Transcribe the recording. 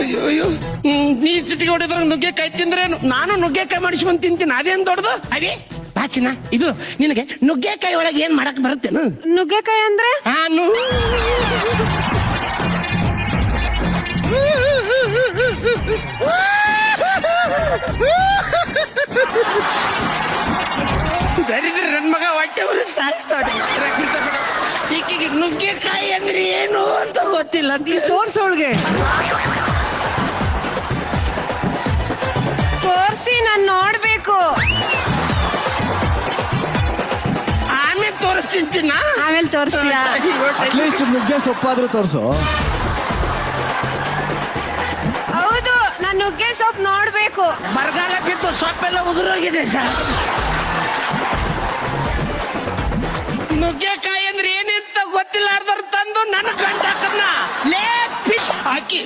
ಅಯ್ಯೋ ಅಯ್ಯೋ ನೀ ಚಿಟಿಗೆ ಹೊಡೆದ್ರೆ ನುಗ್ಗೆಕಾಯಿ ತಿಂದ್ರೇನು? ನಾನು ನುಗ್ಗೆಕಾಯಿ ಮಾಡಿಸ್ಕೊಂಡ್ ತಿಂತೀನಿ, ಅದೇನ್ ದೊಡ್ಡದು? ಅದೇ ಬಾಚಿನ, ಇದು ನಿನಗೆ ನುಗ್ಗೆಕಾಯಿ ಒಳಗೆ ಏನ್ ಮಾಡಕ್ ಬರುತ್ತೇನು? ನುಗ್ಗೆಕಾಯಿ ಅಂದ್ರೆ ನಾನು ದರಿದ್ರ ನನ್ ಮಗ ಹೊಟ್ಟೆ ಸಾಯಿಸ್ತಾಳೆ. ಈಕೆಗೆ ನುಗ್ಗೆಕಾಯಿ ಅಂದ್ರೆ ಏನು ಅಂತ ಗೊತ್ತಿಲ್ಲ. ತೋರ್ಸೋಳ್ಗೆ ತೋರ್ಸಿ, ನಾನ್ ನೋಡ್ಬೇಕು. ಆಮೇಲೆ ತೋರಿಸ್ತೀನಿ. ಆಮೇಲೆ ತೋರಿಸ್ತೀರಾ? ಅಟ್ಲೀಸ್ಟ್ ನುಗ್ಗೆ ಸೊಪ್ಪಾದ್ರೂ ತೋರ್ಸು. ಹೌದು, ನಾನ್ ನುಗ್ಗೆ ಸೊಪ್ಪು ನೋಡ್ಬೇಕು. ಬರಗಾಲ ಬಿದ್ದು ಸೊಪ್ಪೆಲ್ಲ ಉದುರೋಗಿದೆ ಸರ್. ನುಗ್ಗೆಕಾಯಿ ಅಂದ್ರೆ ಏನಿಂತ ಗೊತ್ತಿಲ್ಲ ತಂದು ನನ್ನ ಗಂಟ ಹಾಕಿ